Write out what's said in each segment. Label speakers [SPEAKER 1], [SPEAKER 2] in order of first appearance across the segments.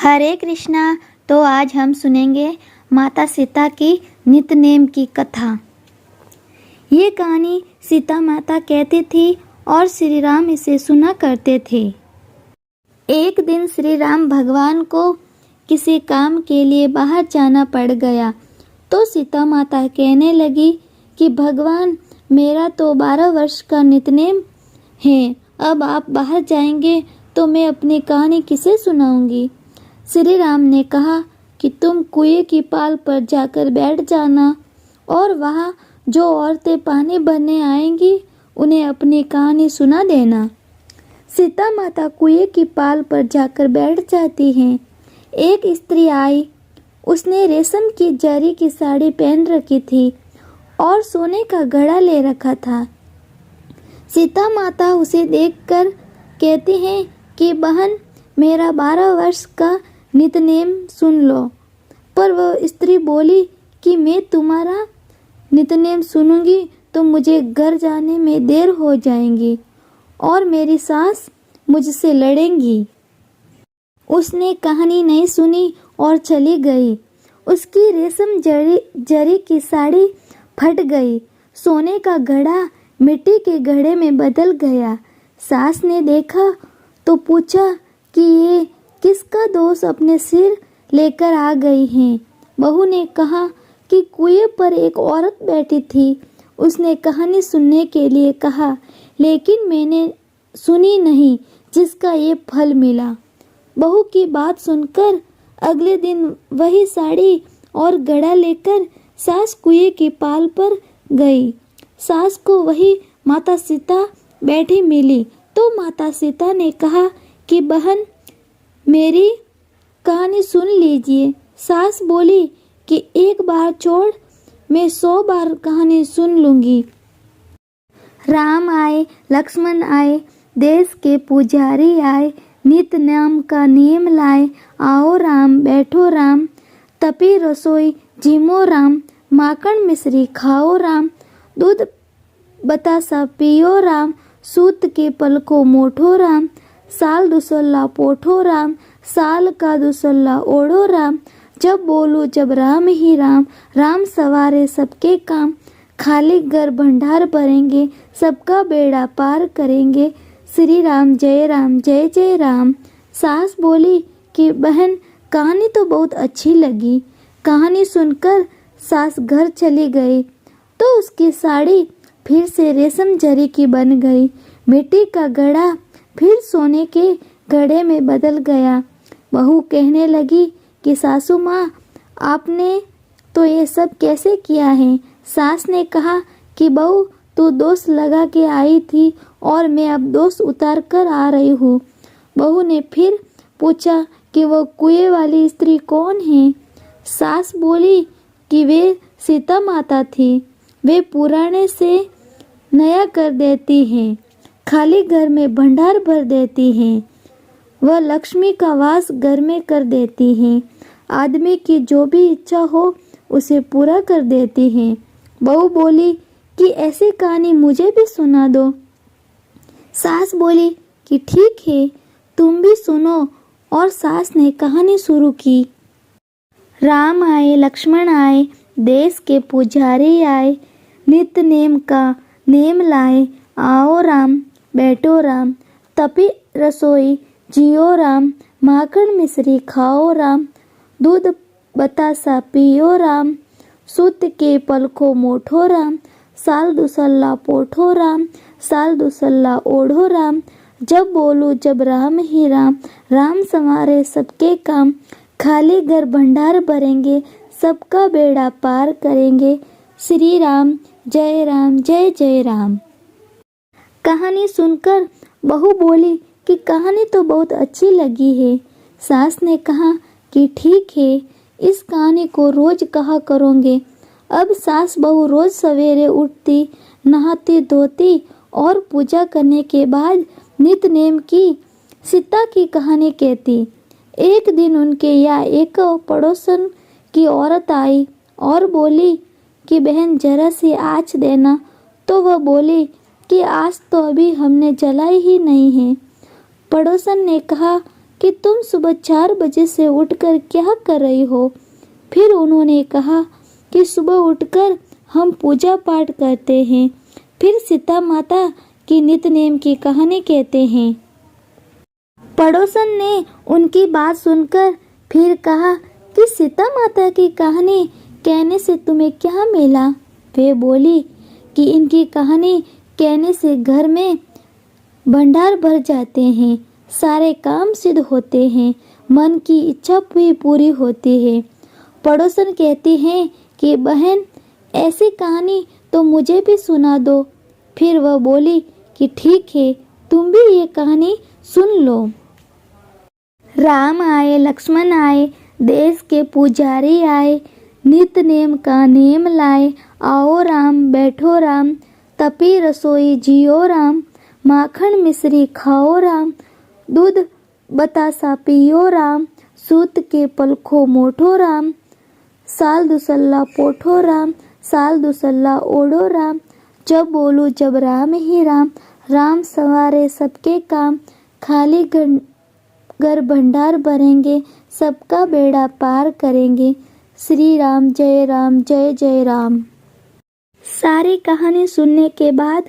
[SPEAKER 1] हरे कृष्णा। तो आज हम सुनेंगे माता सीता की नित्यनेम की कथा। ये कहानी सीता माता कहती थी और श्री राम इसे सुना करते थे। एक दिन श्री राम भगवान को किसी काम के लिए बाहर जाना पड़ गया तो सीता माता कहने लगी कि भगवान, मेरा तो 12 वर्ष का नित्यनेम है, अब आप बाहर जाएंगे तो मैं अपनी कहानी किसे सुनाऊंगी। श्री राम ने कहा कि तुम कुएं की पाल पर जाकर बैठ जाना और वहाँ जो औरतें पानी भरने आएंगी उन्हें अपनी कहानी सुना देना। सीता माता कुएं की पाल पर जाकर बैठ जाती हैं। एक स्त्री आई, उसने रेशम की जरी की साड़ी पहन रखी थी और सोने का घड़ा ले रखा था। सीता माता उसे देखकर कहती हैं कि बहन, मेरा 12 वर्ष का नित्यनेम सुन लो। पर वह स्त्री बोली कि मैं तुम्हारा नित्यनेम सुनूंगी तो मुझे घर जाने में देर हो जाएगी और मेरी सास मुझसे लड़ेंगी। उसने कहानी नहीं सुनी और चली गई। उसकी रेशम जरी की साड़ी फट गई, सोने का घड़ा मिट्टी के घड़े में बदल गया। सास ने देखा तो पूछा कि ये किसका दोष अपने सिर लेकर आ गई हैं। बहू ने कहा कि कुएं पर एक औरत बैठी थी, उसने कहानी सुनने के लिए कहा, लेकिन मैंने सुनी नहीं जिसका ये फल मिला। बहू की बात सुनकर अगले दिन वही साड़ी और घड़ा लेकर सास कुएं की पाल पर गई। सास को वही माता सीता बैठी मिली तो माता सीता ने कहा कि बहन, मेरी कहानी सुन लीजिए। सास बोली कि एक बार छोड़, मैं 100 बार कहानी सुन लूंगी। राम आए, लक्ष्मण आए, देश के पुजारी आए, नित्य नाम का नियम लाए। आओ राम, बैठो राम, तपी रसोई जिमो राम, माखन मिश्री खाओ राम, दूध बतासा पियो राम, सूत के पल को मोठो राम, साल दुसल्ला पोठो राम, साल का दुसल्ला ओढ़ो राम, जब बोलो जब राम ही राम, राम सवारे सबके काम, खाली घर भंडार भरेंगे, सबका बेड़ा पार करेंगे, श्री राम जय जय राम। सास बोली कि बहन, कहानी तो बहुत अच्छी लगी। कहानी सुनकर सास घर चली गई तो उसकी साड़ी फिर से रेशम जरी की बन गई, मिट्टी का घड़ा फिर सोने के घड़े में बदल गया। बहू कहने लगी कि सासू माँ, आपने तो ये सब कैसे किया है। सास ने कहा कि बहू, तू दोष लगा के आई थी और मैं अब दोष उतार कर आ रही हूँ। बहू ने फिर पूछा कि वो कुएं वाली स्त्री कौन है। सास बोली कि वे सीता माता थी, वे पुराने से नया कर देती हैं, खाली घर में भंडार भर देती हैं, वह लक्ष्मी का वास घर में कर देती हैं, आदमी की जो भी इच्छा हो उसे पूरा कर देती हैं। बहू बोली कि ऐसी कहानी मुझे भी सुना दो। सास बोली कि ठीक है, तुम भी सुनो, और सास ने कहानी शुरू की। राम आए, लक्ष्मण आए, देश के पुजारी आए, नित्य नेम का नेम लाए। आओ राम, बैठो राम, तपी रसोई जियो राम, माखन मिश्री खाओ राम, दूध बतासा पियो राम, सूत के पल को मोठो राम, साल दुसल्ला पोठो राम, साल दुसल्ला ओढ़ो राम, जब बोलो जब राम ही राम, राम संवारे सबके काम, खाली घर भंडार भरेंगे, सबका बेड़ा पार करेंगे, श्री राम जय जय राम। कहानी सुनकर बहू बोली कि कहानी तो बहुत अच्छी लगी है। सास ने कहा कि ठीक है, इस कहानी को रोज कहा करोगे। अब सास बहू रोज सवेरे उठती, नहाती धोती और पूजा करने के बाद नित्य नेम की सीता की कहानी कहती। एक दिन उनके यहाँ एक पड़ोसन की औरत आई और बोली कि बहन, जरा सी आँच देना। तो वह बोली कि आज तो अभी हमने जलाई ही नहीं है। पड़ोसन ने कहा कि तुम सुबह 4 बजे से उठकर क्या कर रही हो। फिर उन्होंने कहा कि सुबह उठकर हम पूजा पाठ करते हैं, फिर सीता माता की नित्य-नेम की कहानी कहते हैं। पड़ोसन ने उनकी बात सुनकर फिर कहा कि सीता माता की कहानी कहने से तुम्हें क्या मिला। वे बोली कि इनकी कहानी कहने से घर में भंडार भर जाते हैं, सारे काम सिद्ध होते हैं, मन की इच्छा भी पूरी होती है। पड़ोसन कहती हैं कि बहन, ऐसी कहानी तो मुझे भी सुना दो। फिर वह बोली कि ठीक है, तुम भी ये कहानी सुन लो। राम आए, लक्ष्मण आए, देश के पुजारी आए, नित्य नेम का नेम लाए। आओ राम, बैठो राम, तपी रसोई जियो राम, माखन मिश्री खाओ राम, दूध बतासा पियो राम, सूत के पलखो मोठो राम, साल दुसल्ला पोठो राम, साल दुसल्ला ओढ़ो राम, जब बोलूं जब राम ही राम, राम सवारे सबके काम, खाली घर भंडार भरेंगे, सबका बेड़ा पार करेंगे, श्री राम जय जय राम। सारी कहानी सुनने के बाद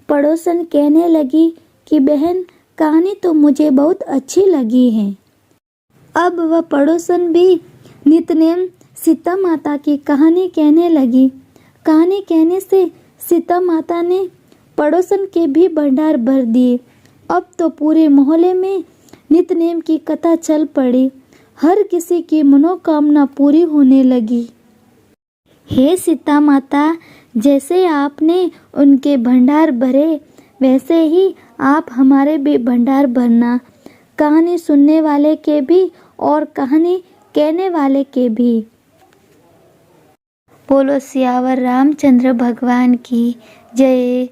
[SPEAKER 1] पड़ोसन कहने लगी कि बहन, कहानी तो मुझे बहुत अच्छी लगी है। अब वह पड़ोसन भी नित्य-नेम सीता माता की कहानी कहने लगी। कहानी कहने से सीता माता ने पड़ोसन के भी भंडार भर दिए। अब तो पूरे मोहल्ले में नित्य-नेम की कथा चल पड़ी। हर किसी की मनोकामना पूरी होने लगी। हे सीता माता, जैसे आपने उनके भंडार भरे, वैसे ही आप हमारे भी भंडार भरना, कहानी सुनने वाले के भी और कहानी कहने वाले के भी। बोलो सियावर रामचंद्र भगवान की जय।